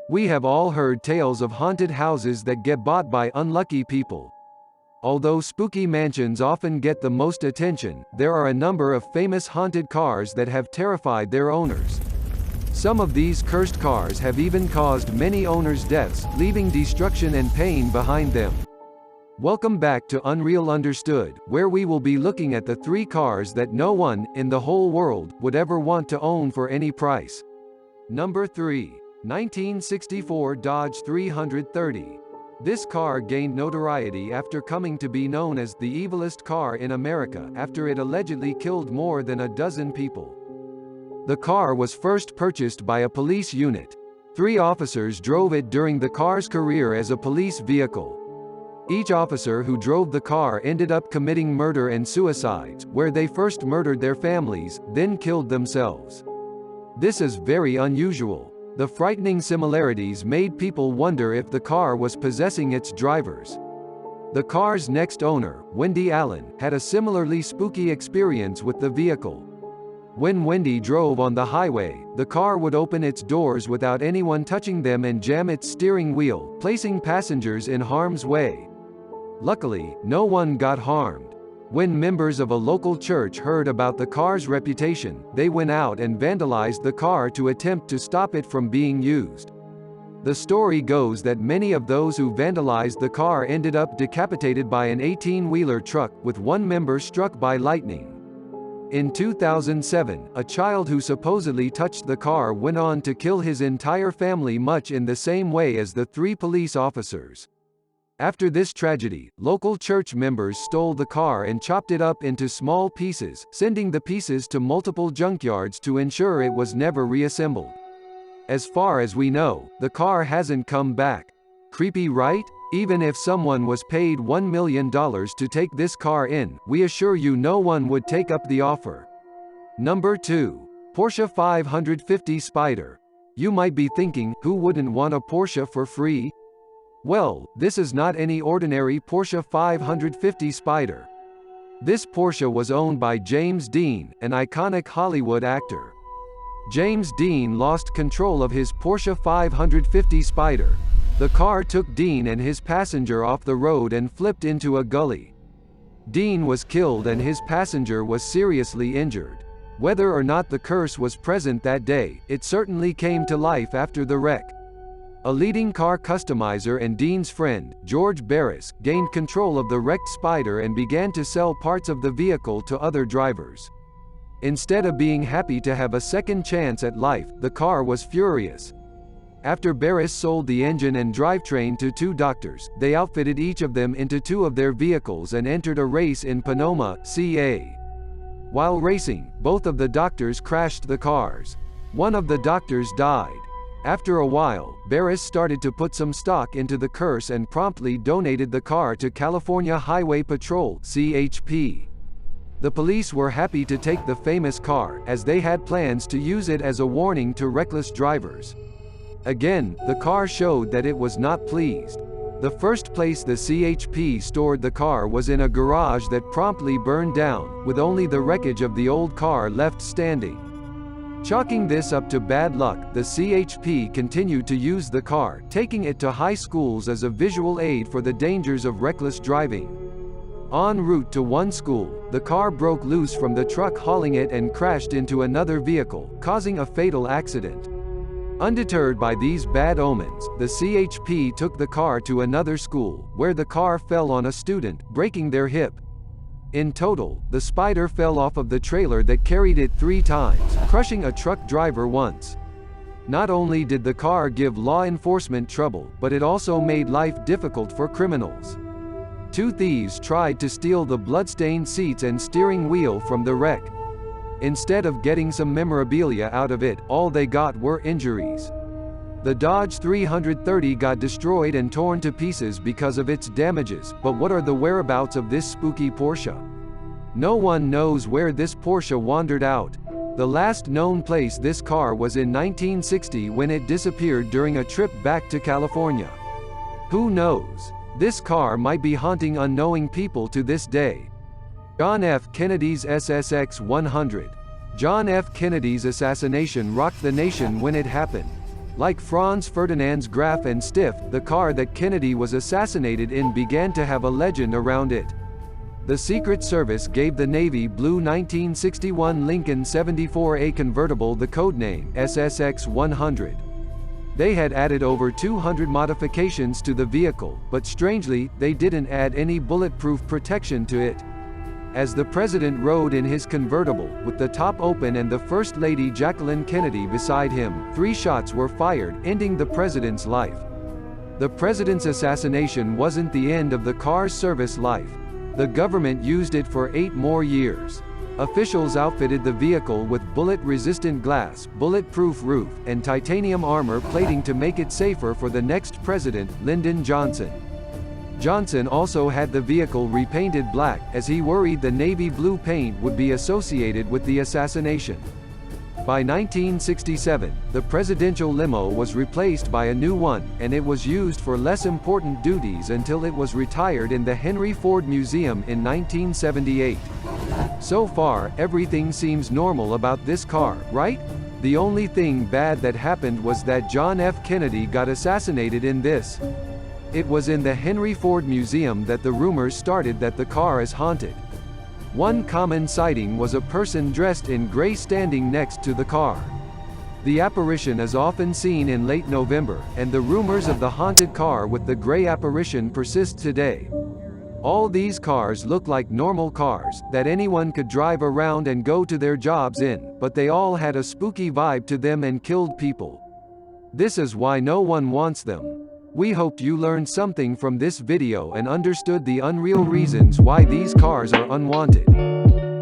We have all heard tales of haunted houses that get bought by unlucky people. Although spooky mansions often get the most attention, there are a number of famous haunted cars that have terrified their owners. Some of these cursed cars have even caused many owners' deaths, leaving destruction and pain behind them. Welcome back to Unreal Understood, where we will be looking at the 3 cars that no one, in the whole world, would ever want to own for any price. Number 3. 1964 Dodge 330. This car gained notoriety after coming to be known as the evilest car in America after it allegedly killed more than a dozen people. The car was first purchased by a police unit. 3 officers drove it during the car's career as a police vehicle. Each officer who drove the car ended up committing murder and suicides, where they first murdered their families, then killed themselves. This is very unusual. The frightening similarities made people wonder if the car was possessing its drivers. The car's next owner, Wendy Allen, had a similarly spooky experience with the vehicle. When Wendy drove on the highway, the car would open its doors without anyone touching them and jam its steering wheel, placing passengers in harm's way. Luckily, no one got harmed. When members of a local church heard about the car's reputation, they went out and vandalized the car to attempt to stop it from being used. The story goes that many of those who vandalized the car ended up decapitated by an 18-wheeler truck, with one member struck by lightning. In 2007, a child who supposedly touched the car went on to kill his entire family much in the same way as the 3 police officers. After this tragedy, local church members stole the car and chopped it up into small pieces, sending the pieces to multiple junkyards to ensure it was never reassembled. As far as we know, the car hasn't come back. Creepy, right? Even if someone was paid $1 million to take this car in, we assure you no one would take up the offer. Number 2. Porsche 550 Spider. You might be thinking, who wouldn't want a Porsche for free? Well, this is not any ordinary Porsche 550 Spider. This Porsche was owned by James Dean, an iconic Hollywood actor. James Dean lost control of his Porsche 550 Spider. The car took Dean and his passenger off the road and flipped into a gully. Dean was killed and his passenger was seriously injured. Whether or not the curse was present that day, it certainly came to life after the wreck. A leading car customizer and Dean's friend, George Barriss, gained control of the wrecked Spider and began to sell parts of the vehicle to other drivers. Instead of being happy to have a second chance at life, the car was furious. After Barriss sold the engine and drivetrain to 2 doctors, they outfitted each of them into 2 of their vehicles and entered a race in Sonoma, CA. While racing, both of the doctors crashed the cars. One of the doctors died. After a while, Barriss started to put some stock into the curse and promptly donated the car to California Highway Patrol (CHP). The police were happy to take the famous car, as they had plans to use it as a warning to reckless drivers. Again, the car showed that it was not pleased. The first place the CHP stored the car was in a garage that promptly burned down, with only the wreckage of the old car left standing. Chalking this up to bad luck, the CHP continued to use the car, taking it to high schools as a visual aid for the dangers of reckless driving. En route to one school, the car broke loose from the truck hauling it and crashed into another vehicle, causing a fatal accident. Undeterred by these bad omens, the CHP took the car to another school, where the car fell on a student, breaking their hip. In total, the Spider fell off of the trailer that carried it 3 times, crushing a truck driver once. Not only did the car give law enforcement trouble, but it also made life difficult for criminals. 2 thieves tried to steal the bloodstained seats and steering wheel from the wreck. Instead of getting some memorabilia out of it, all they got were injuries. The Dodge 330 got destroyed and torn to pieces because of its damages, but what are the whereabouts of this spooky Porsche? No one knows where this Porsche wandered out. The last known place this car was in 1960 when it disappeared during a trip back to California. Who knows? This car might be haunting unknowing people to this day. John F. Kennedy's SSX-100. John F. Kennedy's assassination rocked the nation when it happened. Like Franz Ferdinand's Graf and Stiff, the car that Kennedy was assassinated in began to have a legend around it. The Secret Service gave the navy blue 1961 Lincoln 74A convertible the codename SSX 100. They had added over 200 modifications to the vehicle, but strangely, they didn't add any bulletproof protection to it. As the president rode in his convertible, with the top open and the First Lady Jacqueline Kennedy beside him, 3 shots were fired, ending the president's life. The president's assassination wasn't the end of the car's service life. The government used it for 8 more years. Officials outfitted the vehicle with bullet-resistant glass, bulletproof roof, and titanium armor plating to make it safer for the next president, Lyndon Johnson. Johnson also had the vehicle repainted black, as he worried the navy blue paint would be associated with the assassination. By 1967, the presidential limo was replaced by a new one, and it was used for less important duties until it was retired in the Henry Ford Museum in 1978. So far, everything seems normal about this car, right? The only thing bad that happened was that John F. Kennedy got assassinated in this. It was in the Henry Ford Museum that the rumors started that the car is haunted. One common sighting was a person dressed in gray standing next to the car. The apparition is often seen in late November, and the rumors of the haunted car with the gray apparition persist today. All these cars look like normal cars, that anyone could drive around and go to their jobs in, but they all had a spooky vibe to them and killed people. This is why no one wants them. We hoped you learned something from this video and understood the unreal reasons why these cars are unwanted.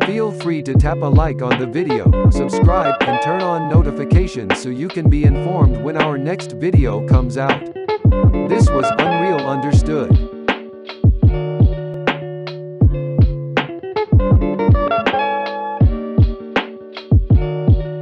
Feel free to tap a like on the video, subscribe, and turn on notifications so you can be informed when our next video comes out. This was